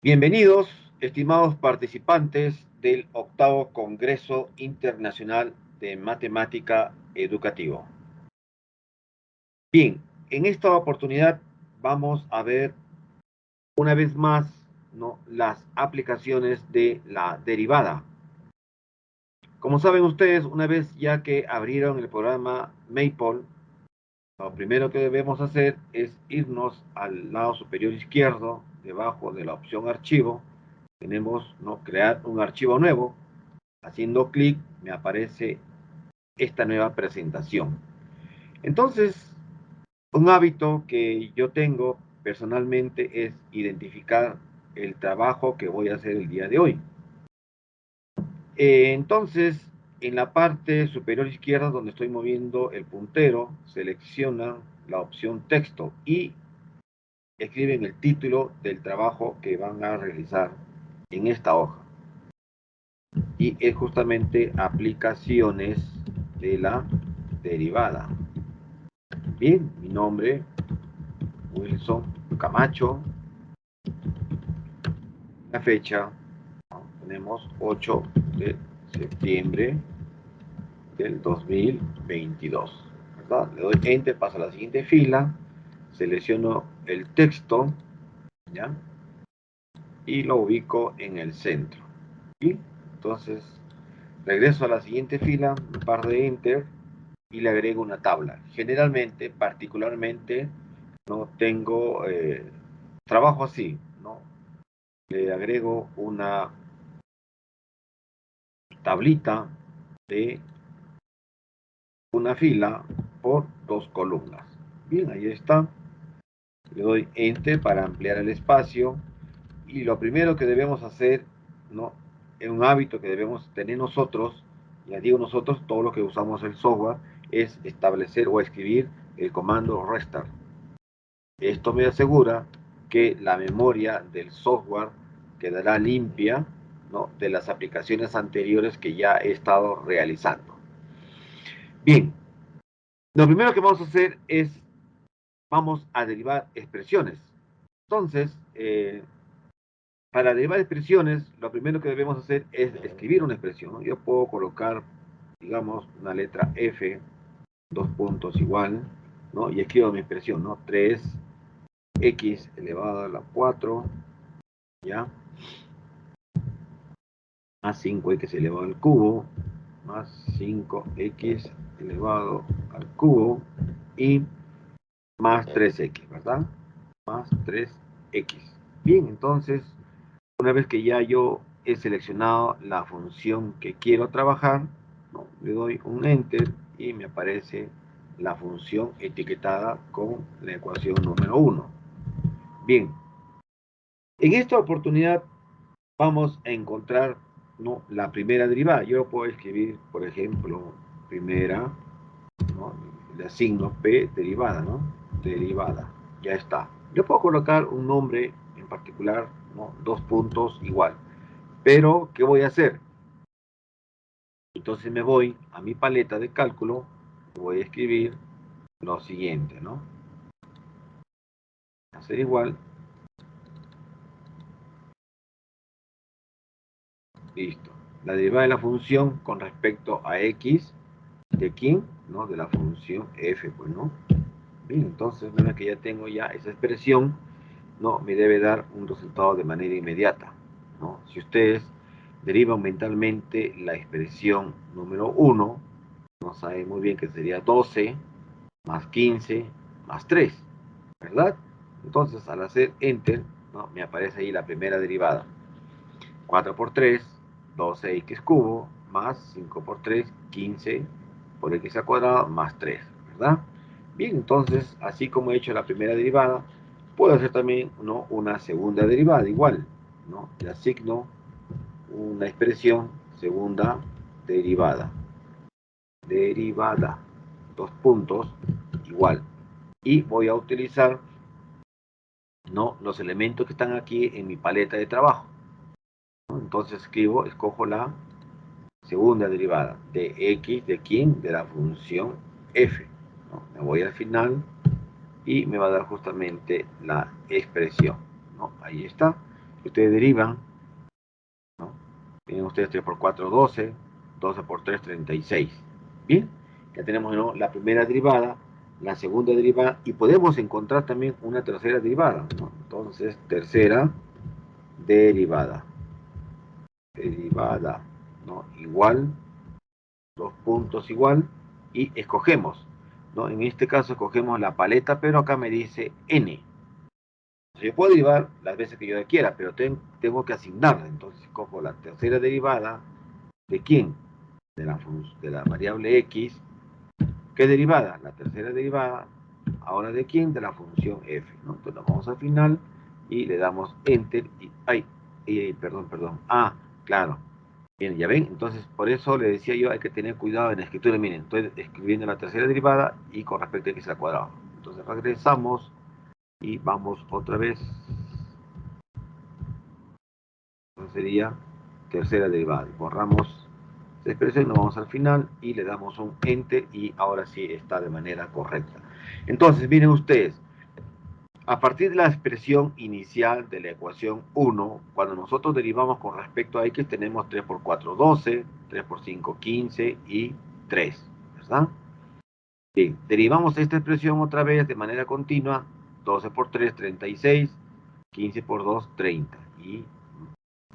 Bienvenidos, estimados participantes del octavo Congreso Internacional de Matemática Educativo. Bien, en esta oportunidad vamos a ver una vez más, ¿no?, las aplicaciones de la derivada. Como saben ustedes, una vez ya que abrieron el programa Maple, lo primero que debemos hacer es irnos al lado superior izquierdo, debajo de la opción archivo. Tenemos, ¿no?, crear un archivo nuevo. Haciendo clic me aparece esta nueva presentación. Entonces, un hábito que yo tengo personalmente es identificar el trabajo que voy a hacer el día de hoy. Entonces, en la parte superior izquierda donde estoy moviendo el puntero, seleccionan la opción texto y escriben el título del trabajo que van a realizar en esta hoja. Y es justamente aplicaciones de la derivada. Bien, mi nombre, Wilson Camacho. La fecha, ¿no?, tenemos 8 de septiembre del 2022, ¿verdad? Le doy Enter, paso a la siguiente fila, selecciono el texto, ¿ya? Y lo ubico en el centro. Y entonces regreso a la siguiente fila, un par de Enter, y le agrego una tabla. Generalmente, particularmente, no tengo trabajo así, ¿no? Le agrego una tablita de una fila por dos columnas. Bien, ahí está. Le doy Enter para ampliar el espacio. Y lo primero que debemos hacer, ¿no?, es un hábito que debemos tener nosotros, ya digo nosotros, todos los que usamos el software, es establecer o escribir el comando restart. Esto me asegura que la memoria del software quedará limpia, ¿no?, de las aplicaciones anteriores que ya he estado realizando. Bien, lo primero que vamos a hacer es, vamos a derivar expresiones. Entonces, para derivar expresiones, lo primero que debemos hacer es escribir una expresión, ¿no? Yo puedo colocar, digamos, una letra F, dos puntos igual, ¿no? Y escribo mi expresión, ¿no? 3x elevado a la 4, ¿ya? Más 5x elevado al cubo, más 5x elevado al cubo, y más 3x, ¿verdad? Más 3x. Bien, entonces, una vez que ya yo he seleccionado la función que quiero trabajar, ¿no?, le doy un Enter y me aparece la función etiquetada con la ecuación número 1. Bien, en esta oportunidad vamos a encontrar, ¿no?, la primera derivada. Yo puedo escribir, por ejemplo, primera, ¿no?, le asigno P derivada, ¿no? Derivada, ya está. Yo puedo colocar un nombre en particular, ¿no?, dos puntos igual. Pero, ¿qué voy a hacer? Entonces me voy a mi paleta de cálculo, voy a escribir lo siguiente, ¿no? Hacer igual. Listo. La derivada de la función con respecto a x, ¿de quién? ¿No? De la función f, pues, ¿no? Bien, entonces, una vez que ya tengo ya esa expresión, ¿no?, me debe dar un resultado de manera inmediata, ¿no? Si ustedes derivan mentalmente la expresión número 1, no saben muy bien que sería 12 más 15 más 3, ¿verdad? Entonces, al hacer Enter, ¿no?, me aparece ahí la primera derivada. 4 por 3, 12x cubo, más 5 por 3, 15 por x al cuadrado, más 3, ¿verdad? Bien, entonces, así como he hecho la primera derivada, puedo hacer también, ¿no?, una segunda derivada, igual, ¿no? Le asigno una expresión, segunda derivada. Derivada, dos puntos, igual. Y voy a utilizar, ¿no?, los elementos que están aquí en mi paleta de trabajo, ¿no? Entonces escojo la segunda derivada de x, ¿de quién? De la función f, ¿no? Me voy al final y me va a dar justamente la expresión, ¿no? Ahí está. Ustedes derivan, ¿no? Tienen ustedes 3 por 4, 12, 12 por 3, 36. Bien, ya tenemos, ¿no?, la primera derivada, la segunda derivada, y podemos encontrar también una tercera derivada, ¿no? Entonces, tercera derivada, ¿no? Igual, dos puntos igual, y escogemos, ¿no? En este caso escogemos la paleta, pero acá me dice n. Yo puedo derivar las veces que yo quiera, pero tengo que asignarla. Entonces cojo la tercera derivada. ¿De quién? De la variable x. ¿Qué derivada? La tercera derivada. Ahora, ¿de quién? De la función f, ¿no? Entonces nos vamos al final y le damos enter. Perdón. Ah, claro. Bien, ya ven. Entonces, por eso le decía yo, hay que tener cuidado en la escritura. Miren, estoy escribiendo la tercera derivada y con respecto a x al cuadrado. Entonces regresamos y vamos otra vez. Entonces sería tercera derivada. Borramos esta expresión, nos vamos al final y le damos un enter y ahora sí está de manera correcta. Entonces, miren ustedes, a partir de la expresión inicial de la ecuación 1, cuando nosotros derivamos con respecto a x, tenemos 3 por 4, 12, 3 por 5, 15 y 3, ¿verdad? Bien, derivamos esta expresión otra vez de manera continua, 12 por 3, 36, 15 por 2, 30, y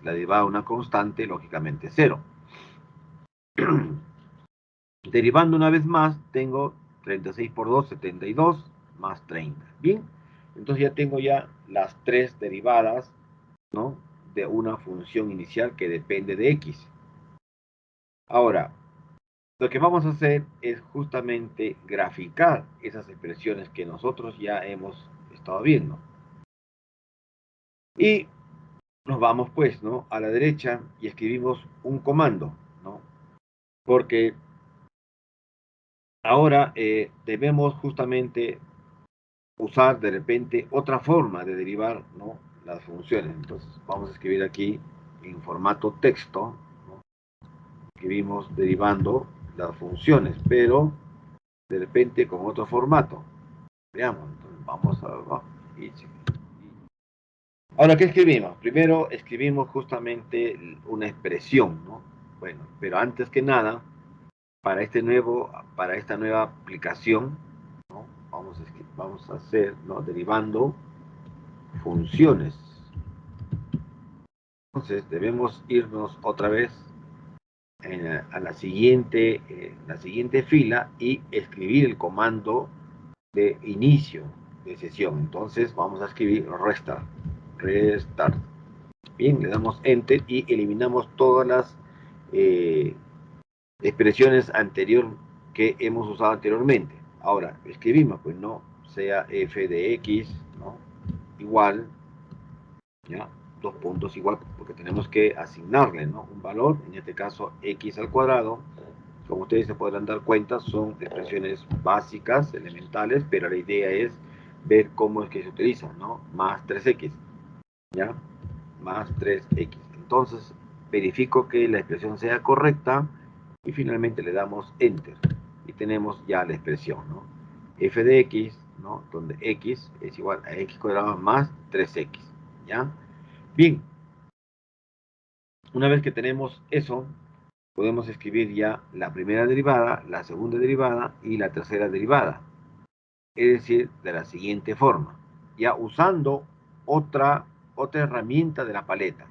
la derivada una constante, lógicamente 0. Derivando una vez más, tengo 36 por 2, 72, más 30. Bien, entonces ya tengo ya las tres derivadas, ¿no?, de una función inicial que depende de x. Ahora, lo que vamos a hacer es justamente graficar esas expresiones que nosotros ya hemos estado viendo. Y nos vamos pues, ¿no?, a la derecha y escribimos un comando, ¿no? Porque ahora debemos justamente usar de repente otra forma de derivar, ¿no?, las funciones. Entonces vamos a escribir aquí en formato texto, ¿no?, escribimos derivando las funciones, pero de repente con otro formato. Veamos, entonces vamos a... Ahora, ¿qué escribimos? Primero escribimos justamente una expresión, ¿no? Bueno, pero antes que nada, para esta nueva aplicación, ¿no?, vamos a hacer, ¿no?, derivando funciones. Entonces debemos irnos otra vez a la siguiente fila y escribir el comando de inicio de sesión. Entonces vamos a escribir restart. Bien, le damos enter y eliminamos todas las expresiones que hemos usado anteriormente. Ahora escribimos, pues, no sea f de x, ¿no?, igual, ¿ya?, dos puntos igual, porque tenemos que asignarle, ¿no?, un valor, en este caso x al cuadrado. Como ustedes se podrán dar cuenta, son expresiones básicas, elementales, pero la idea es ver cómo es que se utiliza, ¿no? Más 3x, ¿ya? Más 3x. Entonces, verifico que la expresión sea correcta y finalmente le damos enter. Y tenemos ya la expresión, ¿no? F de x, ¿no?, donde x es igual a x cuadrado más 3x, ¿ya? Bien, una vez que tenemos eso, podemos escribir ya la primera derivada, la segunda derivada y la tercera derivada. Es decir, de la siguiente forma, ya usando otra herramienta de la paleta,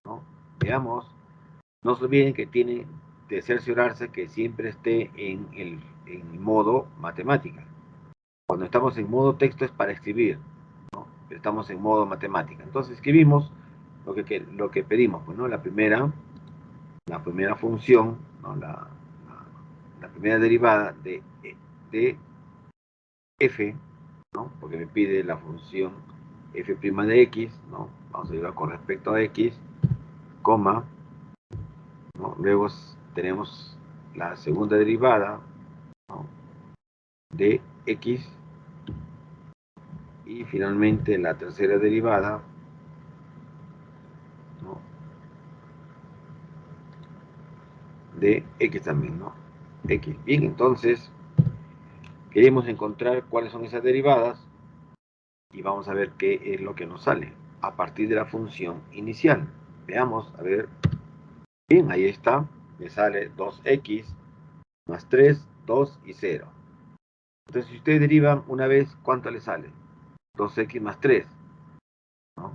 ¿no? Veamos, no se olviden que tiene de cerciorarse que siempre esté en modo matemática. Cuando estamos en modo texto es para escribir, ¿no? Estamos en modo matemática. Entonces escribimos lo que pedimos, pues, ¿no? La primera función, ¿no?, la primera derivada de f, ¿no?, porque me pide la función f' de x, ¿no? Vamos a derivar con respecto a x, coma, ¿no? Luego tenemos la segunda derivada, ¿no?, de x, y finalmente la tercera derivada, ¿no?, de x también, ¿no? X. Bien, entonces queremos encontrar cuáles son esas derivadas y vamos a ver qué es lo que nos sale. a partir de la función inicial. Veamos, a ver. Bien, ahí está. Me sale 2x más 3, 2 y 0. Entonces, si ustedes derivan una vez, ¿cuánto le sale? 2x más 3, ¿no?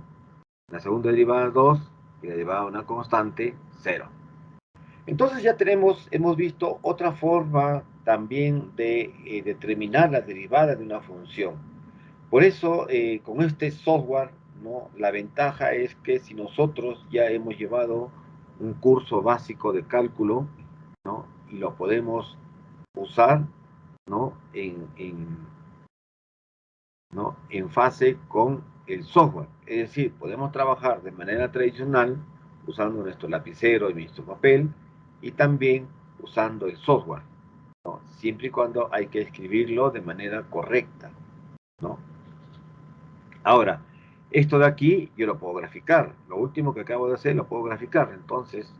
La segunda derivada 2 y la derivada de una constante 0. Entonces ya hemos visto otra forma también de determinar la derivada de una función. Por eso, con este software, ¿no? La ventaja es que si nosotros ya hemos llevado un curso básico de cálculo, ¿no? Y lo podemos usar, ¿no? ¿No? En fase con el software. Es decir, podemos trabajar de manera tradicional usando nuestro lapicero y nuestro papel y también usando el software, ¿no? Siempre y cuando hay que escribirlo de manera correcta, ¿no? Ahora, esto de aquí yo lo puedo graficar. Lo último que acabo de hacer lo puedo graficar. Entonces,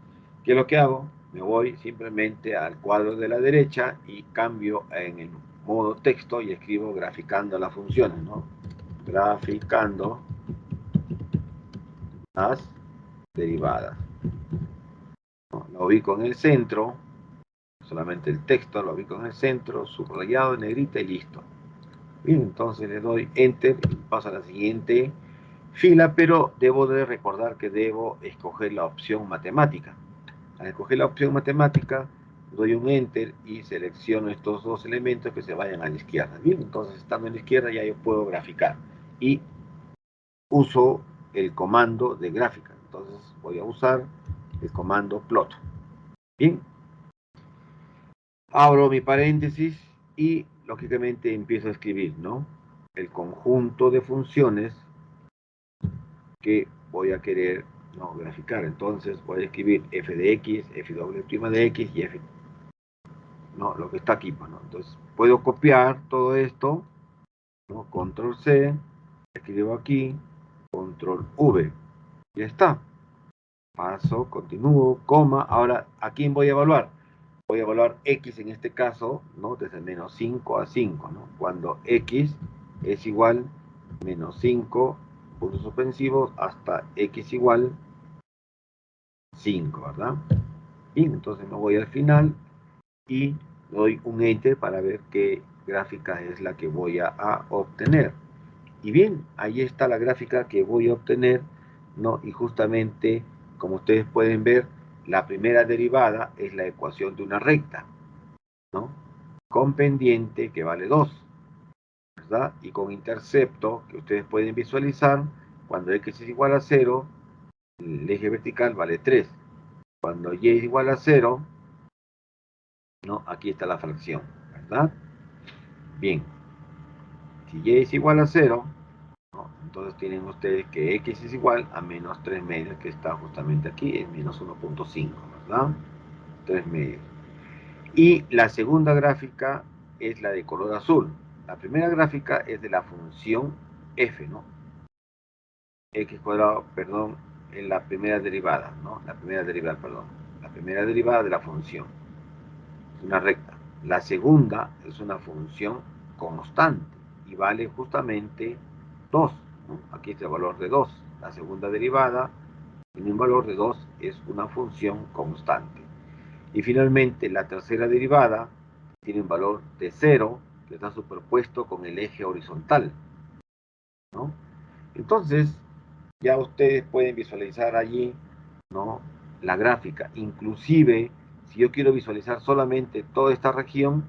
¿qué es lo que hago? Me voy simplemente al cuadro de la derecha y cambio en el modo texto y escribo graficando las funciones, ¿no? Graficando las derivadas, ¿no? Lo ubico en el centro, solamente el texto lo ubico en el centro, subrayado en negrita y listo. Bien, entonces le doy Enter y paso a la siguiente fila, pero debo de recordar que debo escoger la opción matemática. Al escoger la opción matemática, doy un Enter y selecciono estos dos elementos que se vayan a la izquierda. Bien, entonces estando en la izquierda ya yo puedo graficar y uso el comando de gráfica. Entonces voy a usar el comando plot. Bien, abro mi paréntesis y lógicamente empiezo a escribir, ¿no? El conjunto de funciones que voy a querer, ¿no? Graficar. Entonces voy a escribir f de x, f doble prima de x y f, ¿no? Lo que está aquí, pues, ¿no? Entonces puedo copiar todo esto, ¿no? Control C, escribo aquí, control V, ya está. Paso, continúo, coma. Ahora, ¿a quién voy a evaluar? Voy a evaluar x en este caso, ¿no? Desde menos 5 a 5, ¿no? Cuando x es igual menos 5 puntos suspensivos hasta x igual 5, ¿verdad? Bien, entonces me voy al final y doy un Enter para ver qué gráfica es la que voy a obtener. Y bien, ahí está la gráfica que voy a obtener, ¿no? Y justamente, como ustedes pueden ver, la primera derivada es la ecuación de una recta, ¿no? Con pendiente que vale 2, ¿verdad? Y con intercepto que ustedes pueden visualizar, cuando x es igual a 0, el eje vertical vale 3. Cuando y es igual a 0, ¿no? Aquí está la fracción, ¿verdad? Bien, si y es igual a 0, ¿no? Entonces tienen ustedes que x es igual a menos 3 medios, que está justamente aquí, es menos 1.5, ¿verdad? 3 medios. Y la segunda gráfica es la de color azul. La primera gráfica es de la función f, ¿no? X cuadrado, perdón, en la primera derivada, ¿no? La primera derivada, perdón. La primera derivada de la función. Es una recta. La segunda es una función constante y vale justamente 2, ¿no? Aquí está el valor de 2. La segunda derivada tiene un valor de 2, es una función constante. Y finalmente la tercera derivada tiene un valor de 0 que está superpuesto con el eje horizontal, ¿no? Entonces, ya ustedes pueden visualizar allí, ¿no? La gráfica. Inclusive, si yo quiero visualizar solamente toda esta región,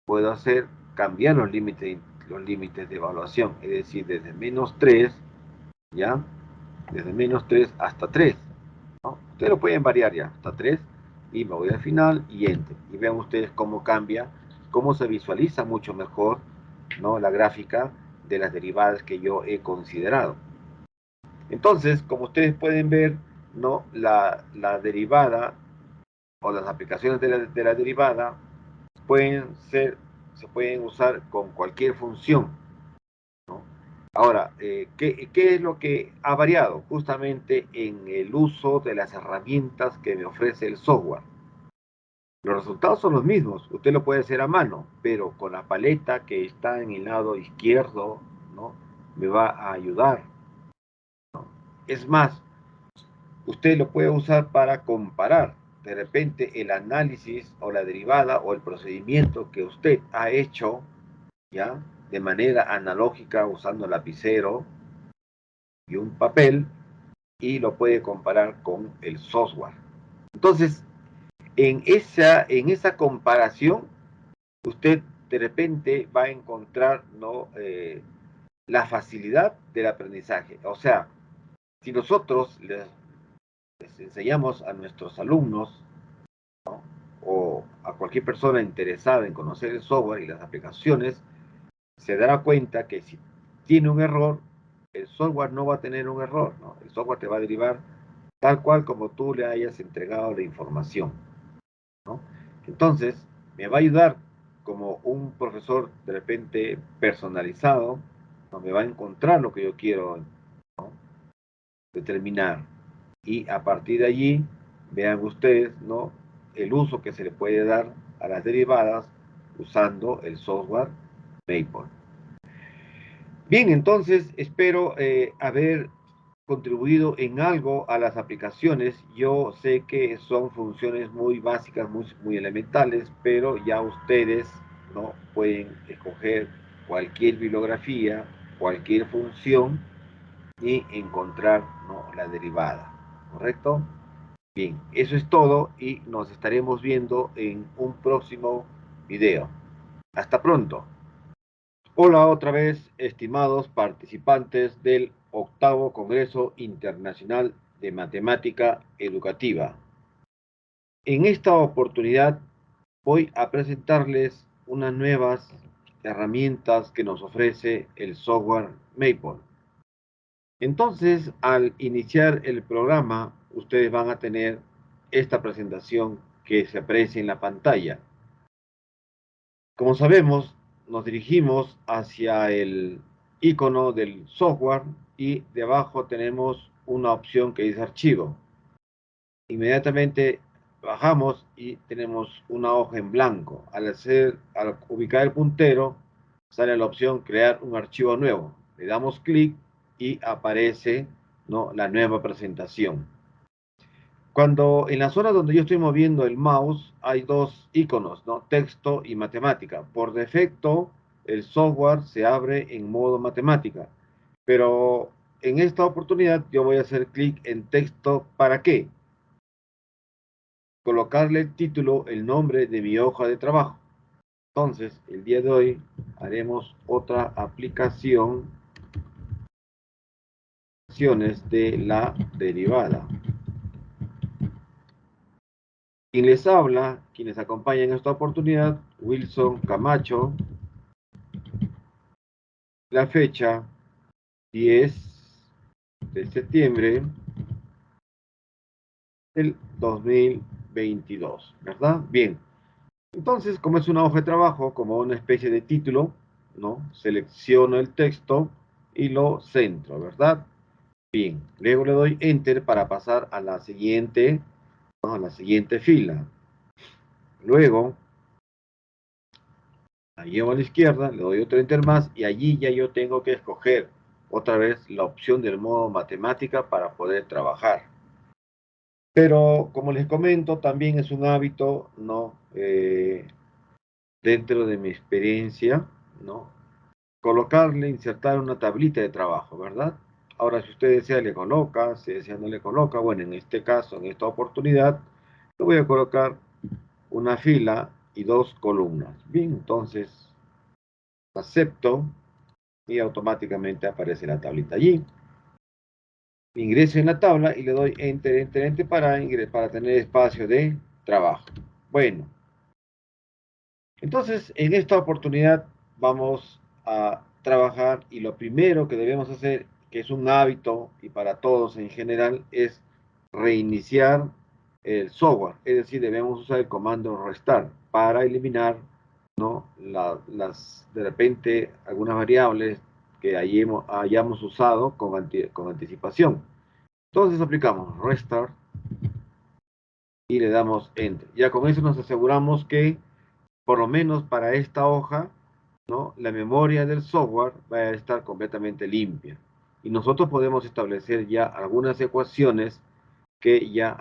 puedo hacer cambiar los límites de evaluación, es decir, desde menos 3, ¿ya? Desde menos 3 hasta 3, ¿no? Ustedes lo pueden variar ya, hasta 3, y me voy al final y Enter. Y vean ustedes cómo cambia, cómo se visualiza mucho mejor, ¿no? La gráfica de las derivadas que yo he considerado. Entonces, como ustedes pueden ver, ¿no? La derivada o las aplicaciones de la derivada se pueden usar con cualquier función, ¿no? Ahora, ¿qué es lo que ha variado? Justamente en el uso de las herramientas que me ofrece el software. Los resultados son los mismos, usted lo puede hacer a mano, pero con la paleta que está en el lado izquierdo, ¿no? Me va a ayudar, ¿no? Es más, usted lo puede usar para comparar de repente el análisis o la derivada o el procedimiento que usted ha hecho, ¿ya? De manera analógica usando lapicero y un papel, y lo puede comparar con el software. Entonces, en esa comparación, usted de repente va a encontrar, ¿no? La facilidad del aprendizaje. O sea, si nosotros les enseñamos a nuestros alumnos, ¿no? O a cualquier persona interesada en conocer el software y las aplicaciones, se dará cuenta que si tiene un error, el software no va a tener un error, ¿no? El software te va a derivar tal cual como tú le hayas entregado la información, ¿no? Entonces, me va a ayudar como un profesor de repente personalizado, ¿no? Me va a encontrar lo que yo quiero, ¿no? Determinar. Y a partir de allí, vean ustedes, ¿no? El uso que se le puede dar a las derivadas usando el software Maple. Bien, entonces espero haber contribuido en algo a las aplicaciones. Yo sé que son funciones muy básicas, muy elementales, pero ya ustedes, ¿no? Pueden escoger cualquier bibliografía, cualquier función y encontrar, ¿no? La derivada, ¿correcto? Bien, eso es todo y nos estaremos viendo en un próximo video. Hasta pronto. Hola otra vez, estimados participantes del octavo Congreso Internacional de Matemática Educativa. En esta oportunidad voy a presentarles unas nuevas herramientas que nos ofrece el software Maple. Entonces, al iniciar el programa, ustedes van a tener esta presentación que se aprecia en la pantalla. Como sabemos, nos dirigimos hacia el icono del software y debajo tenemos una opción que dice archivo. Inmediatamente bajamos y tenemos una hoja en blanco. Al ubicar el puntero, sale la opción crear un archivo nuevo. Le damos clic y aparece, ¿no? La nueva presentación. Cuando en la zona donde yo estoy moviendo el mouse hay dos iconos, ¿no? Texto y matemática. Por defecto, el software se abre en modo matemática. Pero en esta oportunidad yo voy a hacer clic en texto. ¿Para qué? Colocarle el título, el nombre de mi hoja de trabajo. Entonces, el día de hoy haremos otra aplicación de la derivada. Quien les habla, quienes acompañan esta oportunidad, Wilson Camacho, la fecha 10 de septiembre del 2022, ¿verdad? Bien, entonces, como es una hoja de trabajo, como una especie de título, ¿no? Selecciono el texto y lo centro, ¿verdad? Bien, luego le doy Enter para pasar a la siguiente, ¿no? A la siguiente fila. Luego, la llevo a la izquierda, le doy otro Enter más y allí ya yo tengo que escoger otra vez la opción del modo matemática para poder trabajar. Pero como les comento, también es un hábito, ¿no? Dentro de mi experiencia, ¿no? Colocarle, insertar una tablita de trabajo, ¿verdad? Ahora, si usted desea, le coloca, si desea, no le coloca. Bueno, en este caso, en esta oportunidad, le voy a colocar una fila y dos columnas. Bien, entonces, acepto y automáticamente aparece la tablita allí. Ingreso en la tabla y le doy Enter, Enter, Enter para tener espacio de trabajo. Bueno, entonces en esta oportunidad vamos a trabajar y lo primero que debemos hacer, que es un hábito y para todos en general, es reiniciar el software. Es decir, debemos usar el comando restart para eliminar, ¿no? De repente algunas variables que hayamos usado con anticipación. Entonces aplicamos restart y le damos enter. Ya con eso nos aseguramos que, por lo menos para esta hoja, ¿no? La memoria del software va a estar completamente limpia. y nosotros podemos establecer ya algunas ecuaciones que ya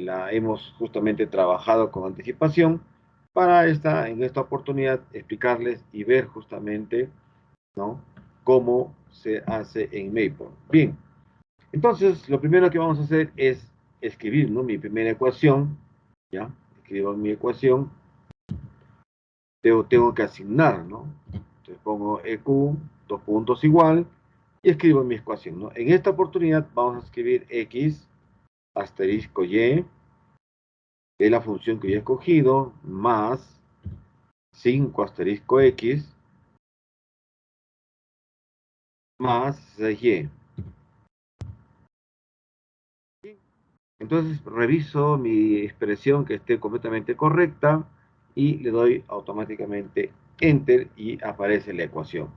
la hemos justamente trabajado con anticipación para en esta oportunidad explicarles y ver justamente, ¿no?, cómo se hace en Maple. Bien, entonces lo primero que vamos a hacer es escribir, ¿no?, mi primera ecuación. Ya, escribo mi ecuación, tengo que asignar, ¿no? Entonces pongo EQ, dos puntos igual, y escribo mi ecuación, ¿no? En esta oportunidad vamos a escribir X asterisco Y, que es la función que yo he escogido, más 5 asterisco X, más 6Y. Entonces reviso mi expresión que esté completamente correcta y le doy automáticamente Enter y aparece la ecuación.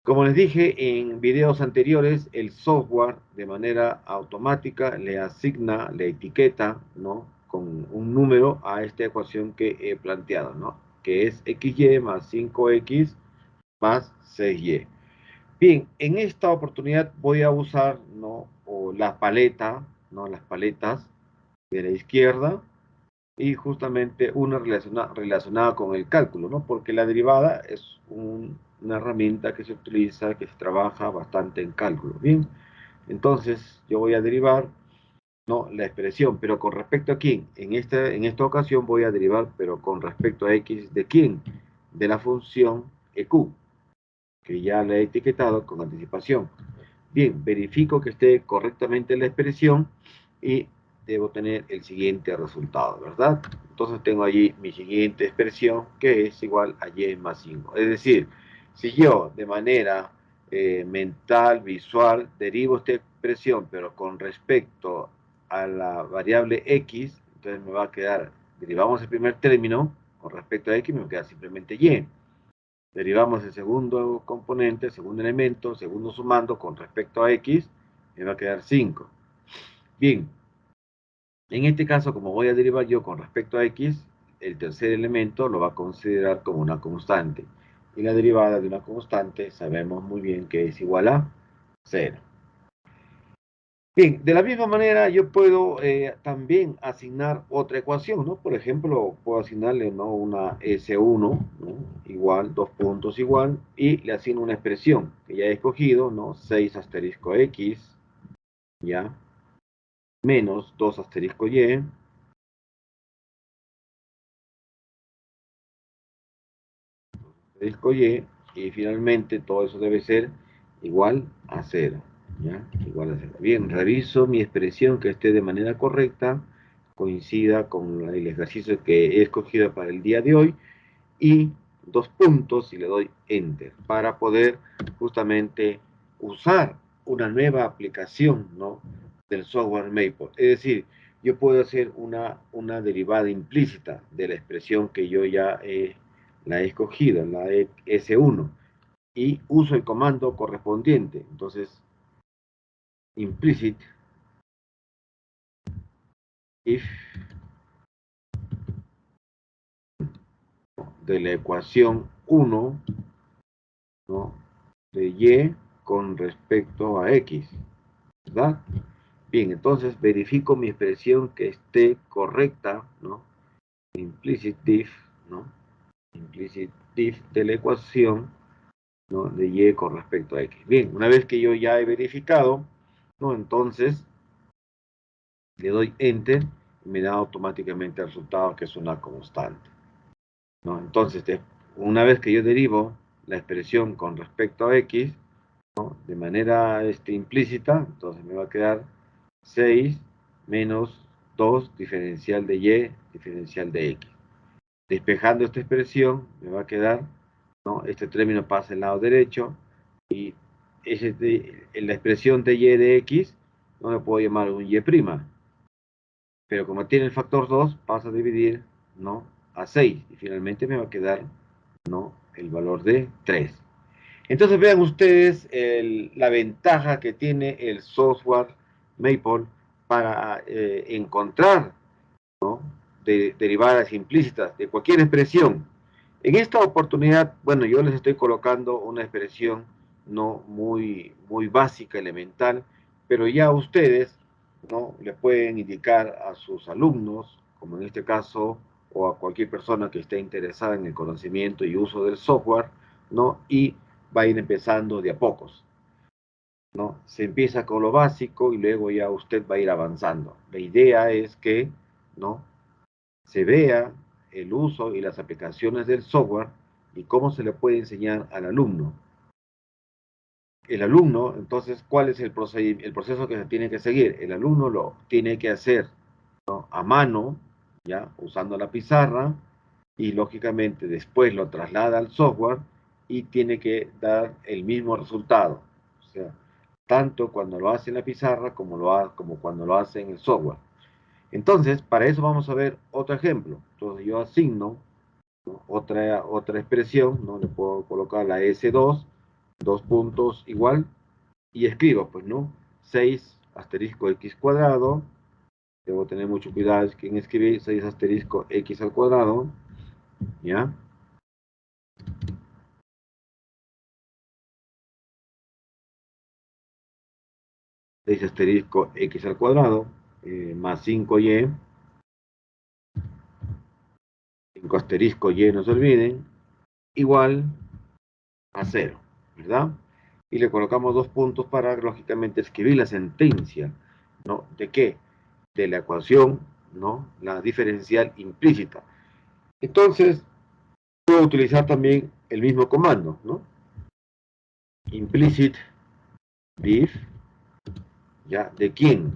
Como les dije en videos anteriores, el software de manera automática le asigna, le etiqueta, ¿no?, con un número a esta ecuación que he planteado, ¿no?, que es XY más 5X más 6Y. Bien, en esta oportunidad voy a usar, ¿no?, o la paleta, ¿no?, las paletas de la izquierda, y justamente una relacionada con el cálculo, ¿no? Porque la derivada es una herramienta que se utiliza, que se trabaja bastante en cálculo. Bien, entonces yo voy a derivar, ¿no?, la expresión, pero con respecto a quién. En esta ocasión voy a derivar, pero con respecto a x, ¿de quién? De la función EQ, que ya la he etiquetado con anticipación. Bien, verifico que esté correctamente la expresión y debo tener el siguiente resultado, ¿verdad? Entonces tengo allí mi siguiente expresión, que es igual a y más 5. Es decir, si yo de manera mental, visual, derivo esta expresión, pero con respecto a la variable x, entonces me va a quedar, derivamos el primer término, con respecto a x me queda simplemente y. Derivamos el segundo componente, el segundo elemento, segundo sumando con respecto a x, me va a quedar 5. Bien, en este caso, como voy a derivar yo con respecto a x, el tercer elemento lo va a considerar como una constante. Y la derivada de una constante sabemos muy bien que es igual a 0. Bien, de la misma manera yo puedo también asignar otra ecuación, ¿no? Por ejemplo, puedo asignarle, ¿no?, una S1, ¿no?, igual, dos puntos igual, y le asigno una expresión que ya he escogido, ¿no?, 6 asterisco X, ya, menos 2 asterisco Y, asterisco y finalmente todo eso debe ser igual a 0, ¿ya? Igual a 0. Bien, reviso mi expresión que esté de manera correcta, coincida con el ejercicio que he escogido para el día de hoy, y dos puntos y le doy Enter para poder justamente usar una nueva aplicación, ¿no?, del software Maple. Es decir, yo puedo hacer una derivada implícita de la expresión que yo ya la he escogido, la S1, y uso el comando correspondiente. Entonces, implicit if de la ecuación 1, ¿no?, de y con respecto a x, ¿verdad? Bien, entonces verifico mi expresión que esté correcta, ¿no? Implicit diff, ¿no? Implicit diff de la ecuación, ¿no?, de y con respecto a x. Bien, una vez que yo ya he verificado, ¿no?, entonces le doy Enter y me da automáticamente el resultado, que es una constante, ¿no? Entonces, una vez que yo derivo la expresión con respecto a x, ¿no?, de manera implícita, entonces me va a quedar 6 menos 2 diferencial de y diferencial de x. Despejando esta expresión, me va a quedar, ¿no?, este término pasa al lado derecho, y la expresión de y de x no me puedo llamar un y', pero como tiene el factor 2, pasa a dividir, ¿no?, a 6, y finalmente me va a quedar, ¿no?, el valor de 3. Entonces vean ustedes la ventaja que tiene el software Maple para encontrar, ¿no?, derivadas implícitas de cualquier expresión. En esta oportunidad, bueno, yo les estoy colocando una expresión no muy básica, elemental, pero ya ustedes, ¿no?, le pueden indicar a sus alumnos, como en este caso, o a cualquier persona que esté interesada en el conocimiento y uso del software, ¿no?, y va a ir empezando de a pocos, ¿no? Se empieza con lo básico y luego ya usted va a ir avanzando. La idea es que, ¿no?, se vea el uso y las aplicaciones del software y cómo se le puede enseñar al alumno. El alumno, entonces, ¿cuál es el proceso que se tiene que seguir? El alumno lo tiene que hacer, ¿no?, a mano, ya, usando la pizarra, y lógicamente después lo traslada al software y tiene que dar el mismo resultado. O sea, tanto cuando lo hace en la pizarra como cuando lo hace en el software. Entonces, para eso vamos a ver otro ejemplo. Entonces yo asigno, ¿no?, otra expresión, ¿no? Le puedo colocar la S2, dos puntos igual, y escribo, pues, ¿no?, 6 asterisco x cuadrado. Debo tener mucho cuidado en escribir 6 asterisco x al cuadrado, ¿ya? 6 asterisco x al cuadrado, más 5y, 5 asterisco y, no se olviden, igual a 0, ¿verdad? Y le colocamos dos puntos para, lógicamente, escribir la sentencia, ¿no? ¿De qué? De la ecuación, ¿no?, la diferencial implícita. Entonces, puedo utilizar también el mismo comando, ¿no? Implicit diff, ¿ya? ¿De quién?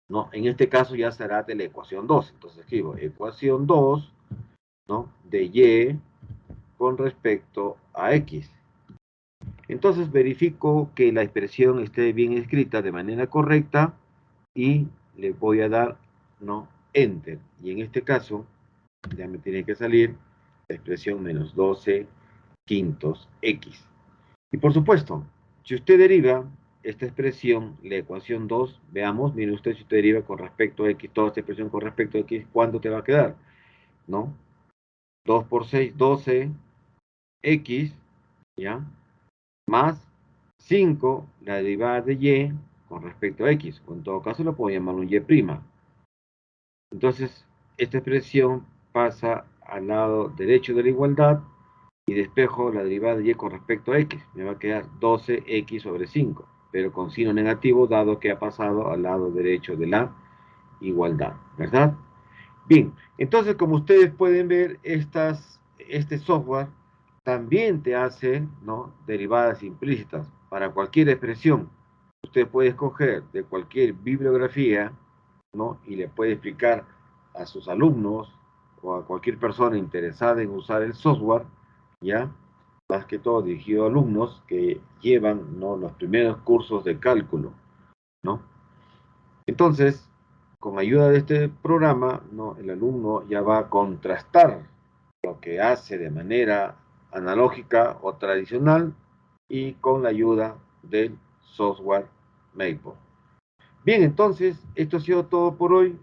¿No? En este caso ya será de la ecuación 2. Entonces escribo ecuación 2, ¿no?, de y con respecto a x. Entonces verifico que la expresión esté bien escrita de manera correcta y le voy a dar, ¿no?, enter. Y en este caso ya me tiene que salir la expresión menos 12 quintos x. Y por supuesto, si usted deriva esta expresión, la ecuación 2, veamos, mire usted, si usted deriva con respecto a x, toda esta expresión con respecto a x, ¿cuánto te va a quedar? ¿No? 2 por 6, 12, x, ¿ya? Más 5, la derivada de y con respecto a x, o en todo caso lo puedo llamar un y'. Entonces, esta expresión pasa al lado derecho de la igualdad y despejo la derivada de y con respecto a x. Me va a quedar 12x sobre 5, pero con signo negativo dado que ha pasado al lado derecho de la igualdad, ¿verdad? Bien, entonces como ustedes pueden ver, este software también te hace, ¿no?, derivadas implícitas para cualquier expresión. Usted puede escoger de cualquier bibliografía, ¿no?, y le puede explicar a sus alumnos o a cualquier persona interesada en usar el software, ¿ya? Más que todo dirigido a alumnos que llevan, ¿no?, los primeros cursos de cálculo, ¿no? Entonces, con ayuda de este programa, ¿no?, el alumno ya va a contrastar lo que hace de manera analógica o tradicional y con la ayuda del software Maple. Bien, entonces, esto ha sido todo por hoy.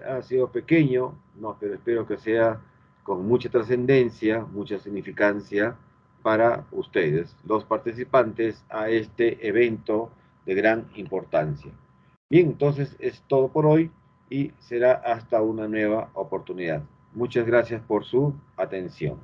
Ha sido pequeño, no, pero espero que sea con mucha trascendencia, mucha significancia para ustedes, los participantes a este evento de gran importancia. Bien, entonces es todo por hoy y será hasta una nueva oportunidad. Muchas gracias por su atención.